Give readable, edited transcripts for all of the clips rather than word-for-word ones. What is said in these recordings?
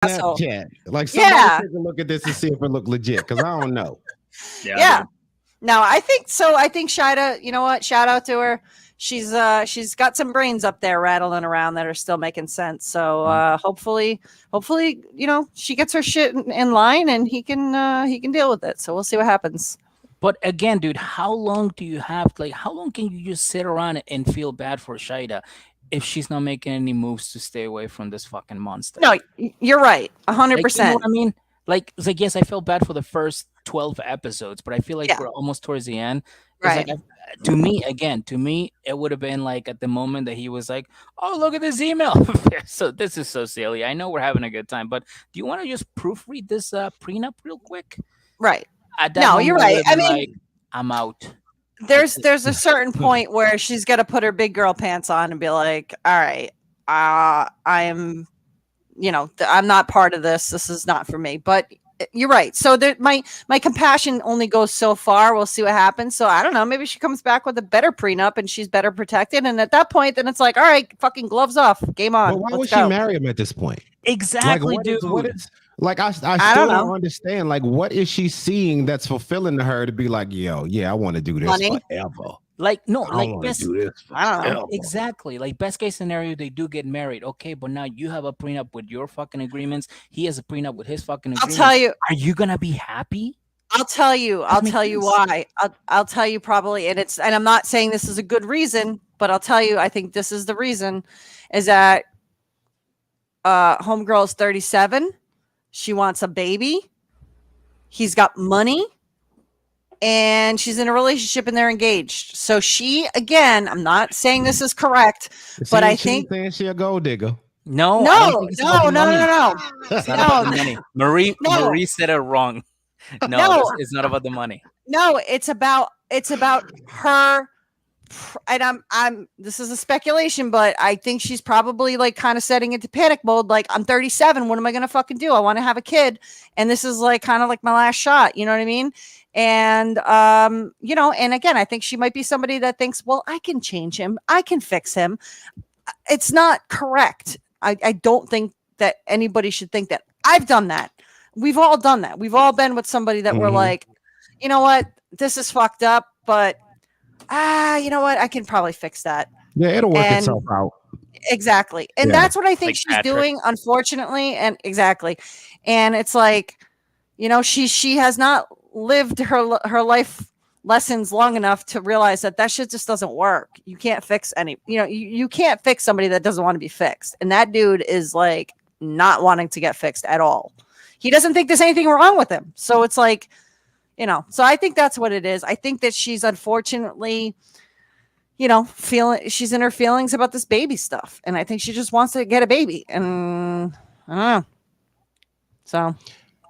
So Snapchat. Like somebody yeah, take a look at this and see if it look legit, because I don't know. yeah. No, I think so. I think Shida, you know what? Shout out to her. She's got some brains up there rattling around that are still making sense. So hopefully, she gets her shit in line and he can deal with it. So we'll see what happens. But again, dude, how long do you have? Like, how long can you just sit around and feel bad for Shida if she's not making any moves to stay away from this fucking monster? No, you're right, Like, you know 100%. what I mean? Like, it's like, yes, I felt bad for the first 12 episodes, but I feel like Yeah, we're almost towards the end. It's like, right. to me, it would have been like at the moment that he was like, "Oh, look at this email." So this is so silly. I know we're having a good time, but do you want to just proofread this prenup real quick? Right. At that No, you're moment, I would right. have I been mean, like, "I'm out." there's a certain point where she's got to put her big girl pants on and be like, all right, I'm, I'm not part of this. This is not for me. But you're right. So my compassion only goes so far. We'll see what happens. So I don't know. Maybe she comes back with a better prenup and she's better protected. And at that point, then it's like, all right, fucking gloves off, game on. But why would Let's she go. marry him at this point? Like Exactly, dude. what is like I I still don't don't know. understand. Like, what is she seeing that's fulfilling to her to be like, yo, yeah, I want to do this Money. forever. Like, no, I like want to best. do this I don't know. forever. Exactly. Like best case scenario, they do get married. Okay, but now you have a prenup with your fucking agreements. He has a prenup with his fucking I'll agreements. tell you. Are you gonna be happy? I'll tell you. I'll Doesn't make tell you sense. why. I'll tell you probably, and I'm not saying this is a good reason, but I'll tell you. I think this is the reason, is that homegirl's 37. She wants a baby. He's got money, and she's in a relationship, and they're engaged. So she, again, I'm not saying this is correct, but I She's think saying she a gold digger. No, I don't no, think it's about no, the no, money. no, no, It's not about the no, money. Marie no, Marie said it wrong. No, no, it's not about the money. no. It's about her. And I'm this is a speculation, but I think she's probably like kind of setting into panic mode. Like, I'm 37. What am I gonna fucking do? I want to have a kid, and this is like kind of like my last shot. You know what I mean? And and again, I think she might be somebody that thinks, well, I can change him, I can fix him. It's not correct. I don't think that anybody should think that. I've done that. We've all done that. We've all been with somebody that we're like, you know what, this is fucked up, but you know what, I can probably fix that. Yeah, it'll work And itself out. exactly. And Yeah. that's what I think Like she's Patrick. doing, unfortunately. And exactly. And it's like, she has not lived her life lessons long enough to realize that shit just doesn't work. You can't fix you can't fix somebody that doesn't want to be fixed. And that dude is like not wanting to get fixed at all. He doesn't think there's anything wrong with him. So it's like, so I think that's what it is. I think that she's unfortunately, she's in her feelings about this baby stuff. And I think she just wants to get a baby. And I don't know. So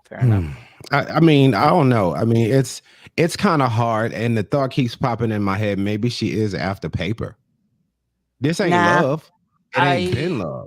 Fair enough. I mean, I don't know. I mean, it's kind of hard, and the thought keeps popping in my head. Maybe she is after paper. This ain't Nah. love. It ain't I- been love.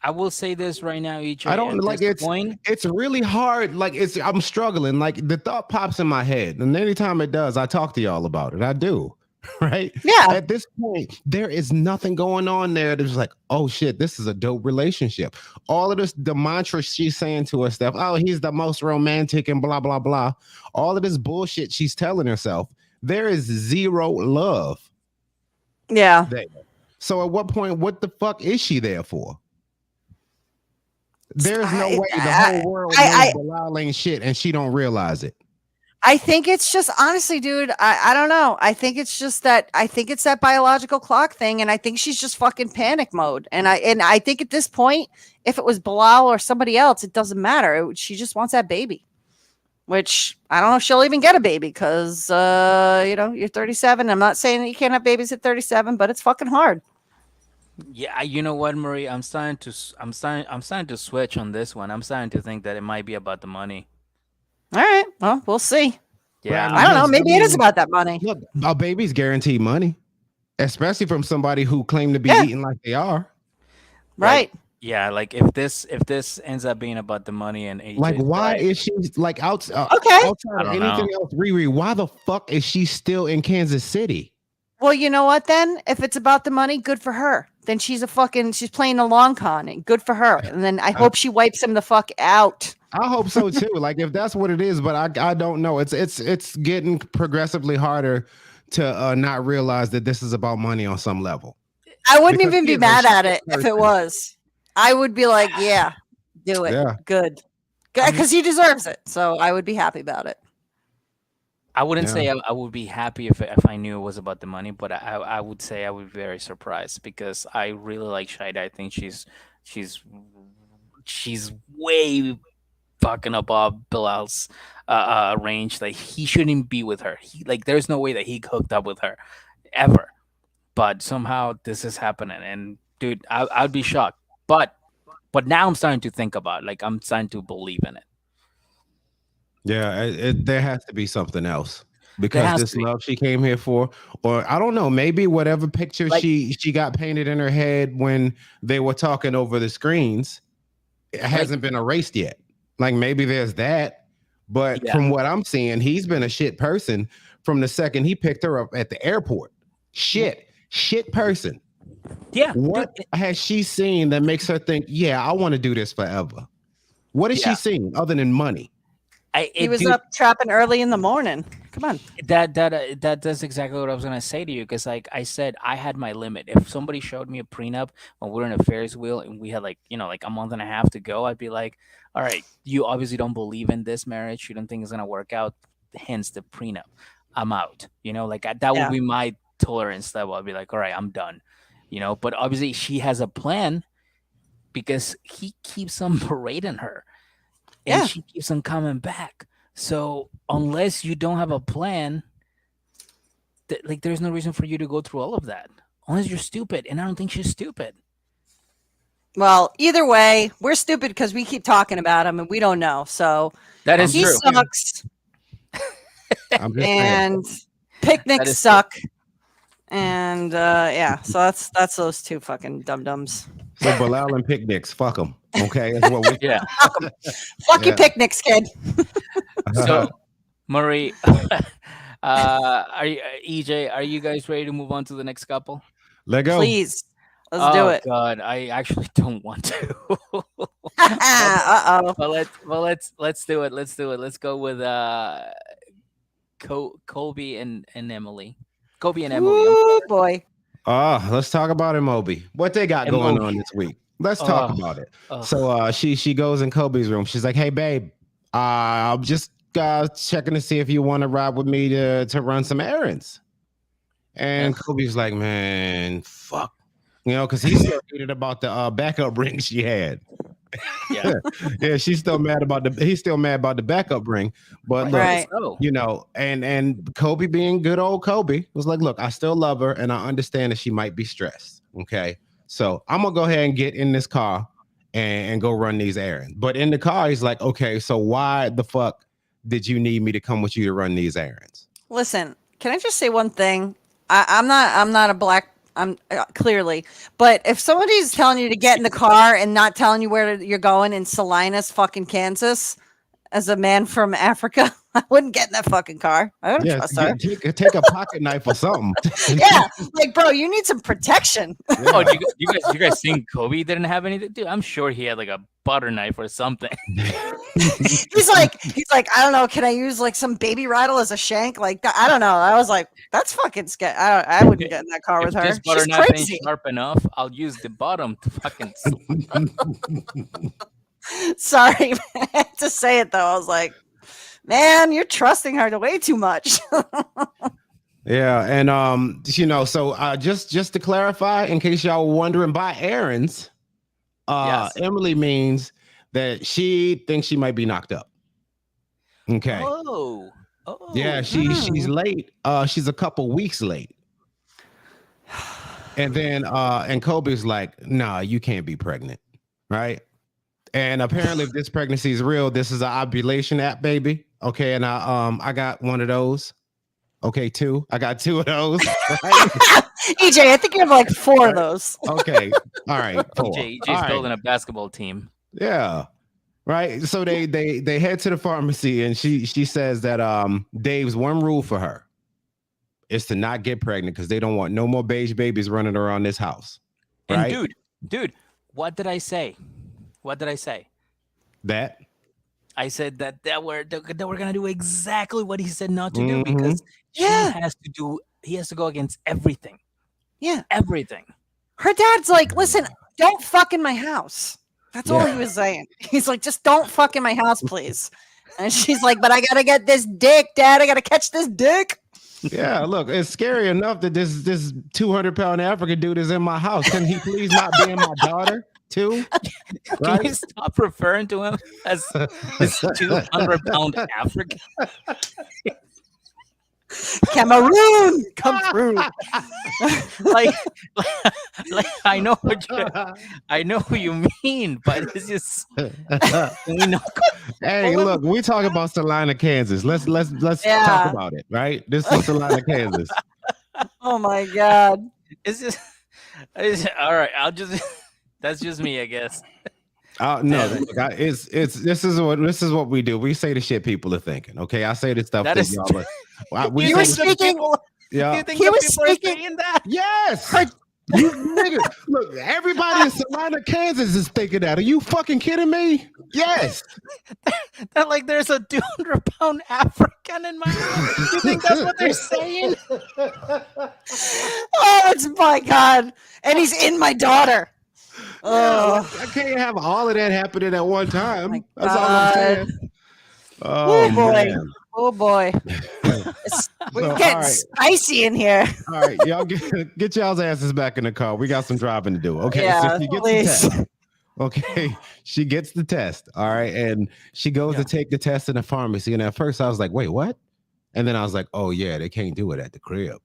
I will say this right now, EJ. I don't at like this it's point. it's really hard. Like I'm struggling. Like the thought pops in my head, and anytime it does, I talk to y'all about it. I do. Right? Yeah. At this point, there is nothing going on there that's like, oh shit, this is a dope relationship. All of this, the mantra she's saying to herself, oh, he's the most romantic and blah, blah, blah. All of this bullshit she's telling herself, there is zero love yeah. there. So at what point, what the fuck is she there for? There's no way the whole world knows Bilal ain't shit and she don't realize it. I think it's just, honestly, dude, I don't know. I think it's that biological clock thing, and I think she's just fucking panic mode. And I think at this point, if it was Bilal or somebody else, it doesn't matter. She just wants that baby, which I don't know if she'll even get a baby because you're 37. I'm not saying that you can't have babies at 37, but it's fucking hard. Yeah, you know what, Marie? I'm starting to switch on this one. I'm starting to think that it might be about the money. All right. Well, we'll see. Yeah, I don't know. Maybe it is mean, about that money. Look, a baby's guaranteed money, especially from somebody who claimed to be Yeah. eating like they are. Right. yeah. Like if this ends up being about the money and AJ's Like, why right, is she like Okay. outside I of don't anything know. else? Riri, why the fuck is she still in Kansas City? Well, you know what then? If it's about the money, good for her. Then she's playing a long con and good for her. And then I hope she wipes him the fuck out. I hope so too. Like if that's what it is, but I don't know. It's getting progressively harder to not realize that this is about money on some level. I wouldn't Because even he be is a mad shit at it if it person. was. I would be like, yeah, do it. Yeah. Good. Because he deserves it. So I would be happy about it. I wouldn't Yeah. say I would be happy if I knew it was about the money, but I would say I would be very surprised because I really like Shida. I think she's she's way fucking above Bilal's range. Like he shouldn't be with her. There's no way that he hooked up with her ever. But somehow this is happening, and dude, I'd be shocked. But now I'm starting to think about it. Like I'm starting to believe in it. Yeah, there has to be something else There because has this to be. love she came here for, or I don't know, maybe whatever picture Like she got painted in her head when they were talking over the screens, it like hasn't been erased yet. Like maybe there's that, but yeah. from what I'm seeing, he's been a shit person from the second he picked her up at the airport. Shit person. Yeah, dude. What has she seen that makes her think, yeah, I want to do this forever? What has she Yeah. seen other than money? He was Dude, up trapping early in the morning. Come on. that's exactly what I was gonna say to you because like I said, I had my limit. If somebody showed me a prenup when we're in a Ferris wheel and we had like a month and a half to go, I'd be like, all right, you obviously don't believe in this marriage. You don't think it's gonna work out. Hence the prenup. I'm out. That would Yeah. be my tolerance level. I'd be like, all right, I'm done. But obviously she has a plan because he keeps on berating her and Yeah. she keeps on coming back. So unless you don't have a plan, there's no reason for you to go through all of that. Unless you're stupid, and I don't think she's stupid. Well, either way, we're stupid because we keep talking about him and we don't know. So That I'm is he true. sucks I'm just saying. and That picnics is true. suck. And yeah, so that's those two fucking dum dums. So Bilal and picnics, fuck them. Okay, that's what we. Yeah. Fuck your Yeah. picnics, kid. So, Marie, are you, EJ? Are you guys ready to move on to the next couple? Let go. Please. Let's do it. God, I actually don't want to. Uh-oh. But let's do it. Let's do it. Let's go with Colby and Emily. Colby and Emily. Ooh, boy. Let's talk about Moby. What they got going on this week? Let's talk about it. So she goes in Kobe's room. She's like, "Hey babe, I'm just checking to see if you want to ride with me to run some errands." And Kobe's like, "Man, fuck." Because he's still heated about the backup ring she had. Yeah. Yeah, he's still mad about the backup ring. But look, Right. and Kobe being good old Kobe was like, look, I still love her and I understand that she might be stressed. Okay. So I'm gonna go ahead and get in this car and go run these errands. But in the car, he's like, okay, so why the fuck did you need me to come with you to run these errands? Listen, can I just say one thing? I'm not a black. I'm clearly, but if somebody's telling you to get in the car and not telling you where you're going in Salinas, fucking Kansas, as a man from Africa, I wouldn't get in that fucking car. I don't trust her. Take a pocket knife or something. Yeah, like bro, you need some protection. Yeah. Oh, you guys think Kobe didn't have anything? Dude, I'm sure he had like a butter knife or something. he's like, I don't know. Can I use like some baby rattle as a shank? Like, I don't know. I was like, that's fucking scary. I wouldn't get in that car with her. This butter She's knife crazy. ain't sharp enough, I'll use the bottom to fucking. Sorry, man. I had to say it though. I was like, man, you're trusting her way too much. Yeah, and so just to clarify, in case y'all were wondering, by errands, Yes. Emily means that she thinks she might be knocked up. Okay. Oh. Yeah, she's late. She's a couple weeks late. And then and Kobe's like, nah, you can't be pregnant, right? And apparently, if this pregnancy is real, this is an ovulation app, baby. Okay, and I got one of those. Okay, two. I got two of those. Right? EJ, I think you have like 4 of those. Okay, all right. 4. EJ's All right. building a basketball team. Yeah, right. So they head to the pharmacy, and she says that Dave's one rule for her: is to not get pregnant because they don't want no more beige babies running around this house. Right? And dude, what did I say? What did I say? That. I said that we're gonna do exactly what he said not to do, Mhm. because Yeah. he has to go against everything. Yeah. Everything. Her dad's like, listen, don't fuck in my house. That's all he was saying. He's like, just don't fuck in my house, please. And she's like, but I gotta get this dick, Dad. I gotta catch this dick. Yeah, look, it's scary enough that this 200-pound African dude is in my house. Can he please not be in my daughter too? Can you stop referring to him as this 200-pound African? Cameroon, come through. like I know who you mean, but it's just Hey, look, we talk about Salina, Kansas. Let's talk about it, right? This is Salina, Kansas. Oh my God. It's just all right. That's just me, I guess. No, look, this is what we do. We say the shit people are thinking. Okay, I say the stuff that y'all are. He was speaking. Yeah, do you think he was speaking that? Yes. You nigga, look, everybody in Salina, Kansas is thinking that. Are you fucking kidding me? Yes. That like there's a 200-pound African in my house. You think that's what they're saying? Oh, it's my God. And he's in my daughter. Oh, I can't have all of that happening at one time. Oh That's all I'm saying. Oh boy. man. Oh boy. We're getting spicy in here. All right, y'all get y'all's asses back in the car. We got some driving to do. Okay, yeah, so she gets the test. Okay, she gets the test. All right, and she goes to take the test in the pharmacy. And at first, I was like, "Wait, what?" And then I was like, "Oh yeah, they can't do it at the crib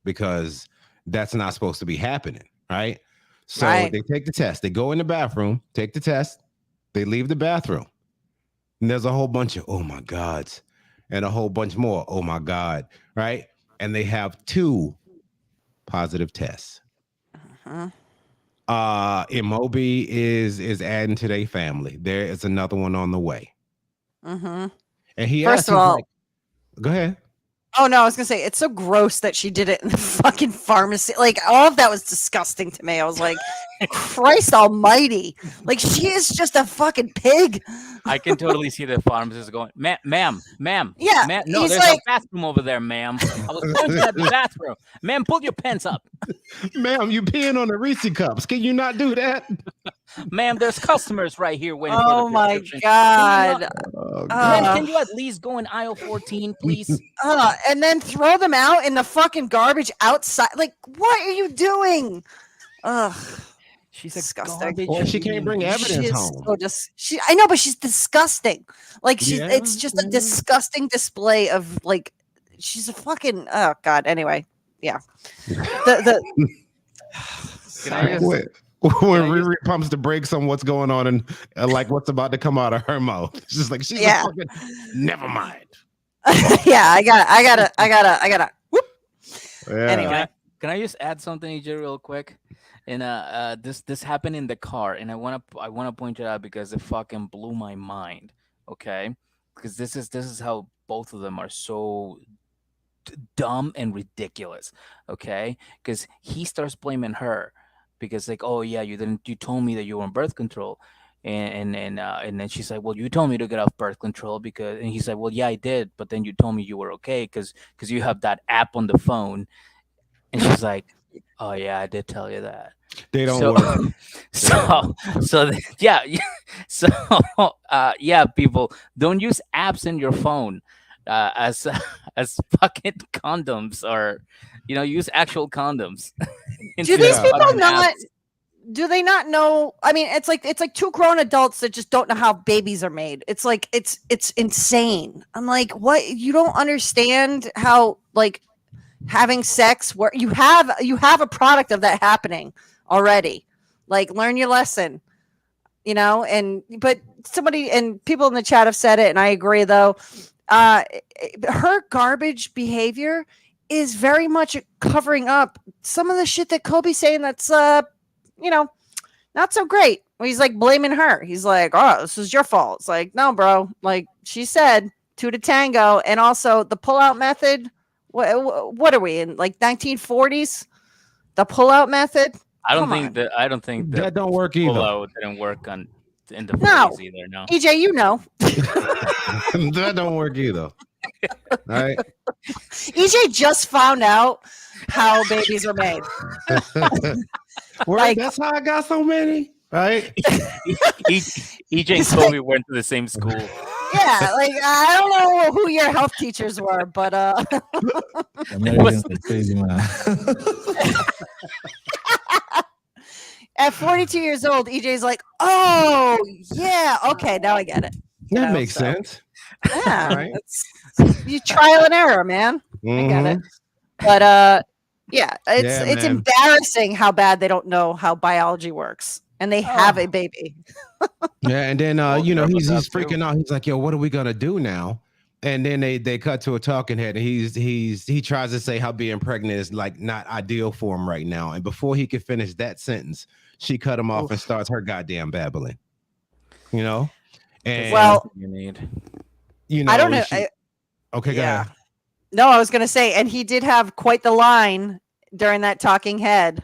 because that's not supposed to be happening, right?" So they take the test. They go in the bathroom, take the test. They leave the bathroom, and there's a whole bunch of "oh my gods" and a whole bunch more "oh my god," right? And they have 2 positive tests. Imobi is adding to their family. There is another one on the way. And he first of all, like, go ahead. Oh no, I was gonna say it's so gross that she did it in the fucking pharmacy. Like all of that was disgusting to me. I was like, Christ Almighty! Like she is just a fucking pig. I can totally see the pharmacist going, ma'am. Yeah, ma'am. No, there's a bathroom over there, ma'am. I was pointing at the bathroom. Ma'am, pull your pants up. Ma'am, you peeing on the Reese cups. Can you not do that? Ma'am, there's customers right here waiting for the prescription. God. Ma'am, can you at least go in aisle 14, please? And then throw them out in the fucking garbage outside. Like, what are you doing? Ugh. She's disgusting. Or she can't bring evidence home. I know, but she's disgusting. Like it's just a disgusting display of like she's a fucking oh God. Anyway, yeah. When Riri pumps the brakes on what's going on and like what's about to come out of her mouth, it's just like she's a fucking never mind. Yeah, I gotta. Whoop. Yeah. Anyway, can I just add something, EJ, real quick? And this happened in the car, and I wanna point it out because it fucking blew my mind. Okay, because this is how both of them are so dumb and ridiculous. Okay, because he starts blaming her because like, oh yeah, you told me that you were on birth control. And then she's like, well, you told me to get off birth control and he's like, well, yeah, I did, but then you told me you were okay because you have that app on the phone. And she's like, oh yeah, I did tell you that. They don't work. Yeah, people, don't use apps in your phone as fucking condoms, or use actual condoms. Do these people not? Do they not know? I mean, it's like 2 grown adults that just don't know how babies are made. It's like it's insane. I'm like, what? You don't understand how like having sex where you have a product of that happening already. Like, learn your lesson, but somebody and people in the chat have said it, and I agree though. Her garbage behavior is very much covering up some of the shit that Kobe's saying that's not so great. He's like blaming her. He's like, oh, this is your fault. It's like, no, bro. Like she said, 2 to tango. And also the pull-out method What are we in, like 1940s? The pullout method? I don't Come think on. that. I don't think That don't work either. pullout didn't work in the No. 40s either. No. EJ, you know. That don't work either. Right? EJ just found out how babies are made. Well, that's how I got so many. Right? EJ and Kobe went to the same school. Yeah, like I don't know who your health teachers were, but Americans are crazy, man. at 42 years old, EJ's like, oh yeah, okay, now I get it. That makes sense. Yeah, Right. you trial and error, man. I get it. But yeah, it's man. embarrassing how bad they don't know how biology works, and they have a baby. Yeah, and then Well, you know, yeah, he's but that freaking too. out. He's like, "Yo, what are we gonna do now?" And then they cut to a talking head, and he tries to say how being pregnant is like not ideal for him right now. And before he could finish that sentence, she cut him off and starts her goddamn babbling. You know, and Well, You need. you know, I don't know. okay, go Yeah. ahead. No, I was gonna say, and he did have quite the line during that talking head.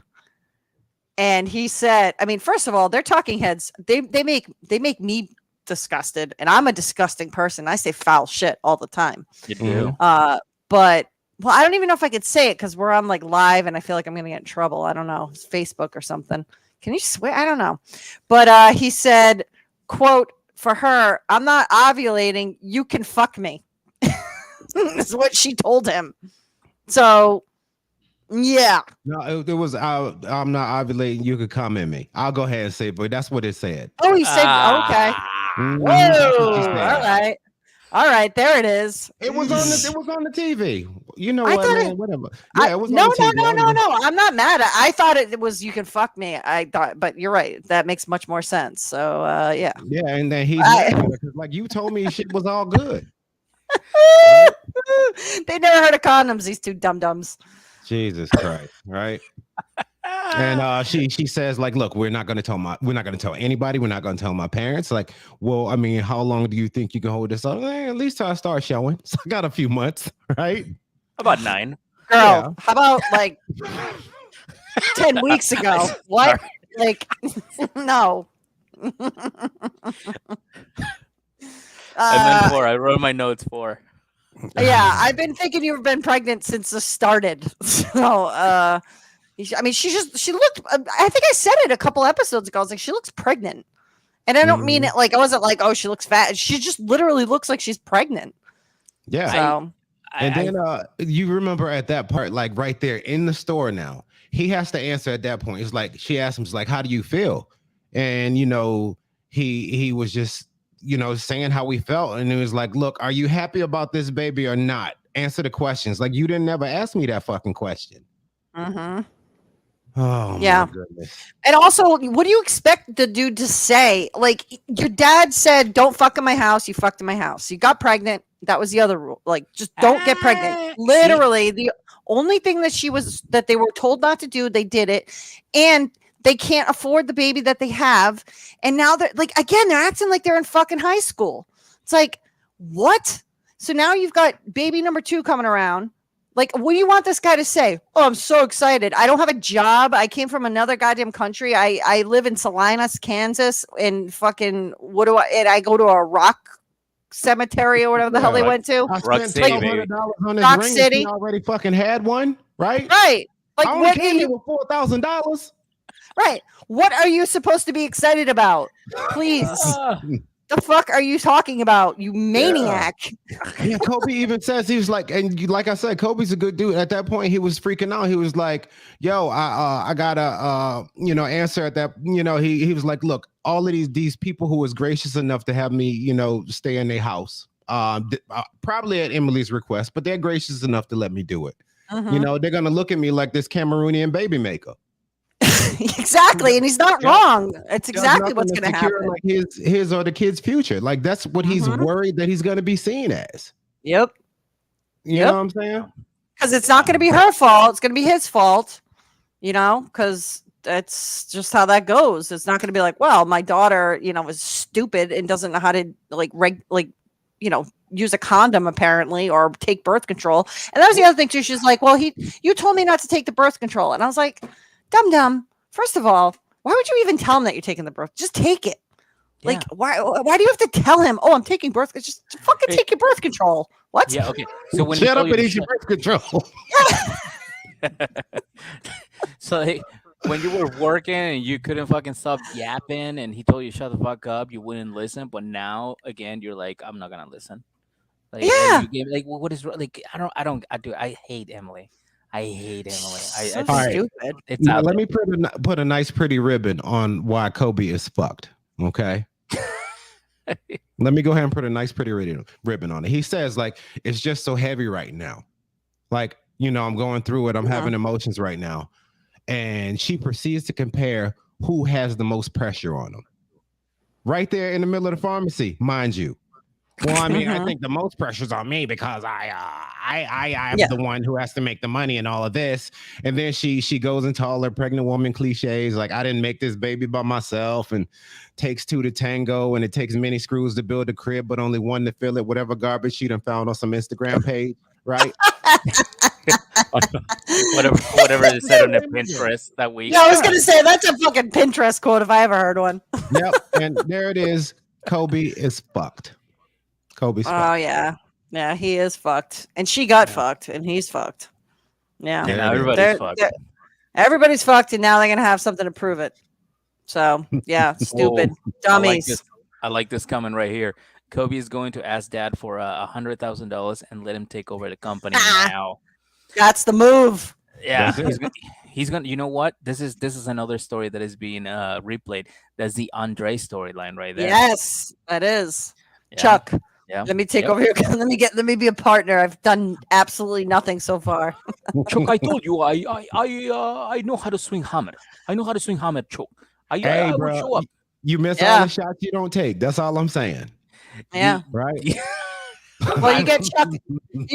And he said, I mean, first of all, they're talking heads. They make me disgusted, and I'm a disgusting person. I say foul shit all the time. You do. But well, I don't even know if I could say it because we're on like live, and I feel like I'm gonna get in trouble. I don't know, it's Facebook or something. Can you swear? I don't know. But he said, "quote for her, I'm not ovulating. You can fuck me." Is what she told him. So, yeah. No, it was I'm not ovulating. You could come in me. I'll go ahead and say, it, but that's what it said. Oh, he said, okay. Mhm, Whoa! that's what she said. All right. There it is. It was on the TV. You know I what, thought man? it- Whatever. Yeah, it was no, on the TV. no. I'm not mad. I thought it was you can fuck me. I thought, but you're right. That makes much more sense. So, yeah. Yeah, and then he's mad at her because, like, you told me shit was all good. They never heard of condoms. These two dum dums. Jesus Christ, right? And she says, like, look, we're not gonna tell anybody, we're not gonna tell my parents. Like, well, I mean, how long do you think you can hold this up? At least till I start showing. So I got a few months, right? About 9. Girl, Yeah. how about like 10 weeks ago? What? Like, no. I meant 4. I wrote my notes 4. Yeah, I've been thinking you've been pregnant since this started. So, I mean, she looked. I think I said it a couple episodes ago. I was like, she looks pregnant, and I don't mean it like I wasn't like, oh, she looks fat. She just literally looks like she's pregnant. Yeah. So, And then you remember at that part, like right there in the store now, he has to answer at that point. It's like she asked him, it's like, how do you feel? And you know, he was just, you know, saying how he felt. And it was like, look, are you happy about this baby or not? Answer the questions. Like, you didn't never ask me that fucking question. mm-hmm. Oh Yeah. my goodness. And also, what do you expect the dude to say? Like, your dad said, don't fuck in my house. You fucked in my house. You got pregnant. That was the other rule. Like, just don't get pregnant. Literally, the only thing that they were told not to do, they did it. And they can't afford the baby that they have. And now they're like, again, they're acting like they're in fucking high school. It's like, what? So now you've got baby number 2 coming around. Like, what do you want this guy to say? Oh, I'm so excited. I don't have a job. I came from another goddamn country. I live in Salinas, Kansas, and fucking I go to a rock cemetery or whatever the hell they went to. I Rock spent City, $1,200 on this Rock ring. City. He already fucking had one, right? Right. Like, I only what came here with $4,000. right. What are you supposed to be excited about? Please. The fuck are you talking about, you maniac? Yeah, Kobe even says, he was like, and like I said, Kobe's a good dude. At that point, he was freaking out. He was like, "Yo, I gotta answer at that." You know, he was like, "Look, all of these people who was gracious enough to have me, stay in their house, probably at Emily's request, but they're gracious enough to let me do it. Mhm. You know, they're gonna look at me like this Cameroonian baby maker." Exactly, and he's not wrong. It's exactly what's going to happen. Like his or the kid's future. Like, that's what he's worried that he's going to be seen as. Yep. You know what I'm saying? Because it's not going to be her fault. It's going to be his fault. Because that's just how that goes. It's not going to be like, well, my daughter, is stupid and doesn't know how to use a condom apparently or take birth control. And that was the other thing too. She's like, well, you told me not to take the birth control. And I was like, dum. First of all, why would you even tell him that you're taking the birth? Just take it. Like, why do you have to tell him, oh, I'm taking birth? Just fucking take your birth control. What? Yeah, okay. So when shut up and eat your birth control. So when you were working and you couldn't fucking stop yapping and he told you shut the fuck up, you wouldn't listen. But now again, you're like, I'm not gonna listen. Like, what is like? I hate Emily. I hate Emily. So right. stupid. It's Now, out let there. me put a nice pretty ribbon on why Kobe is fucked. Okay. Let me go ahead and put a nice pretty ribbon on it. He says, like, it's just so heavy right now. Like, I'm going through it. I'm having emotions right now. And she proceeds to compare who has the most pressure on them. Right there in the middle of the pharmacy, mind you. Well, I mean, I think the most pressure's on me because I'm the one who has to make the money and all of this. And then she goes into all her pregnant woman cliches, like I didn't make this baby by myself, and takes two to tango, and it takes many screws to build a crib, but only one to fill it. Whatever garbage she done found on some Instagram page, right? whatever it said on the Pinterest that week. Yeah, I was gonna say that's a fucking Pinterest quote if I ever heard one. Yep, and there it is. Kobe is fucked. Kobe's fucked. Oh yeah, he is fucked, and she got fucked, and he's fucked. Yeah, And everybody's fucked. Everybody's fucked, and now they're gonna have something to prove it. So yeah, stupid dummies. I like this coming right here. Kobe is going to ask dad for $100,000 and let him take over the company now. That's the move. Yeah, he's gonna. You know what? This is another story that is being replayed. That's the Andre storyline right there. Yes, that is. Yeah. Chuck. Yeah. Let me take over here. Let me be a partner. I've done absolutely nothing so far. Chuck, I told you I know how to swing hammer. I know how to swing hammer, Chuck. I will bro, show up. you miss all the shots you don't take. That's all I'm saying. Yeah. Right. Well, you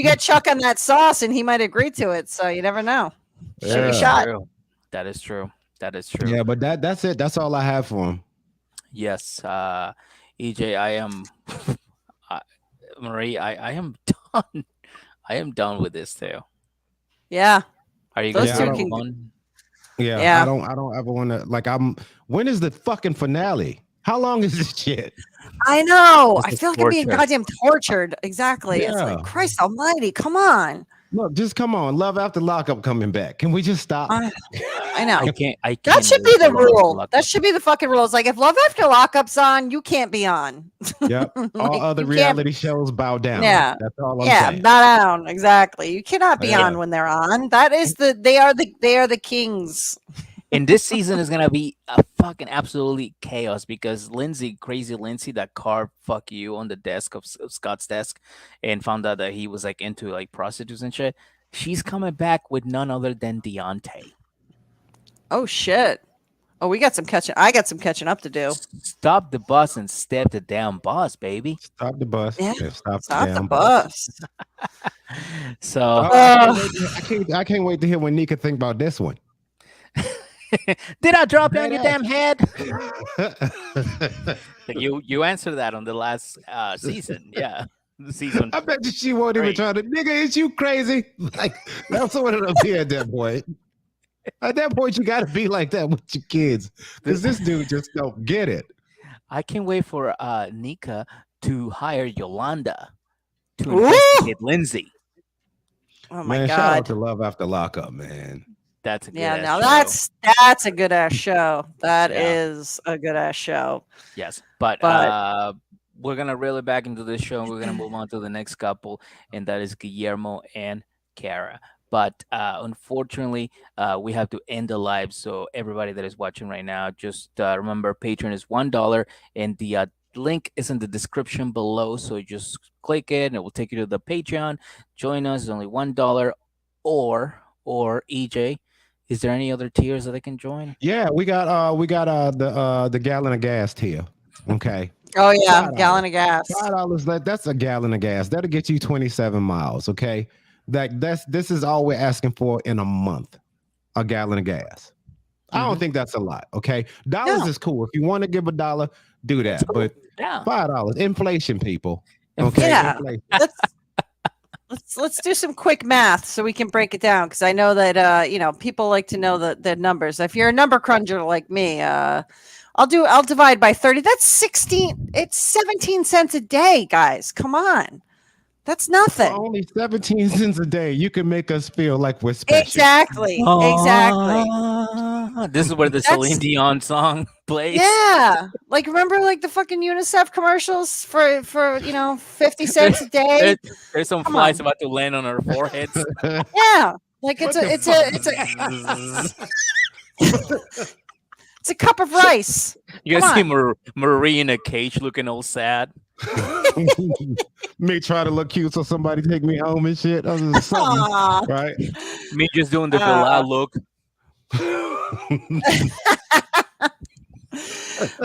get Chuck on that sauce, and he might agree to it. So you never know. Shoot your shot. That is true. That is true. Yeah, but that's it. That's all I have for him. Yes, EJ, I am. Marie, I am done. I am done with this too. Yeah. Are you Those guys two having can- fun? Yeah, I don't ever want to, like, when is the fucking finale? How long is this shit? I know. I This is feel like I'm being torture. goddamn tortured. Exactly. It's Yeah. like, Christ almighty, come on. Look, just come on. Love After Lockup coming back. Can we just stop? I know. I can't. That should be wait the for Love After rule. Lockup. That should be the fucking rule. It's like if Love After Lockup's on, you can't be on. Yep. All Like, other you can't- reality shows bow down. Yeah. That's all I'm Yeah, saying. bow down. Exactly. You cannot be Yeah. on when they're on. That is they are the kings. And this season is gonna be a fucking absolutely chaos because crazy Lindsay, that carved "fuck you" on the desk of Scott's desk, and found out that he was like into like prostitutes and shit. She's coming back with none other than Deontay. Oh shit. Oh, I got some catching up to do. Stop the bus and step the damn bus, baby. Stop the bus. Yeah. Stop Stop the the damn bus. So I can't wait to hear what Nika think about this one. did I drop you on your Badass. damn head? You answered that on the last season. Yeah. Season. I bet you she won't even 3. try to, nigga, is you crazy? Like, that's what it'll be at that point. At that point, you got to be like that with your kids because this dude just don't get it. I can't wait for Nika to hire Yolanda to Ooh! investigate Lindsay. Oh my Man, shout out god. to Love After Lockup, man. That's a good Yeah, ass now show. that's a good ass show. That Yeah. is a good ass show. Yes, but we're gonna reel it back into this show and we're gonna move on to the next couple, and that is Guillermo and Kara. But unfortunately, we have to end the live. So everybody that is watching right now, just remember Patreon is $1, and the link is in the description below. So just click it, and it will take you to the Patreon. Join us. It's only $1. Or EJ, is there any other tiers that I can join? Yeah, we got the gallon of gas here. Okay. Oh yeah, $5. gallon of gas. $5, that's a gallon of gas. That'll get you 27 miles. Okay. This is all we're asking for in a month. A gallon of gas. I don't think that's a lot. Okay. Dollars No. is cool. If you want to give $1, do that. But Yeah. $5. Inflation, people. Okay, Yeah. inflation. Let's do some quick math so we can break it down, because I know that people like to know the numbers. If you're a number cruncher like me, I'll divide by 30. That's 16. It's 17 cents a day, guys. Come on. That's For nothing. only 17 cents a day, you can make us feel like we're special. Exactly. Exactly. This is where the Celine That's Dion song plays. yeah. Like, remember like the fucking UNICEF commercials for 50 cents a day? There- there's some Come flies on. about to land on our foreheads. Yeah. Like it's What a the it's a it's a cup of rice. You Come guys see on. Marie in a cage looking all sad. Me try to look cute so somebody take me home and shit. That was something, Aw. right? Me just doing the Uh, Bilal look.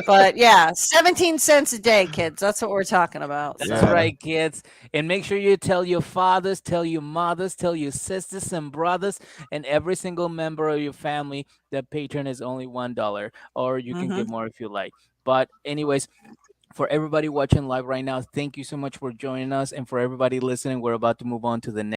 but yeah, 17 cents a day, kids. That's what we're talking about. That's Yeah. right, kids. And make sure you tell your fathers, tell your mothers, tell your sisters and brothers, and every single member of your family that Patreon is only $1, or you can give more if you like. But anyways, for everybody watching live right now, thank you so much for joining us, and for everybody listening, we're about to move on to the next.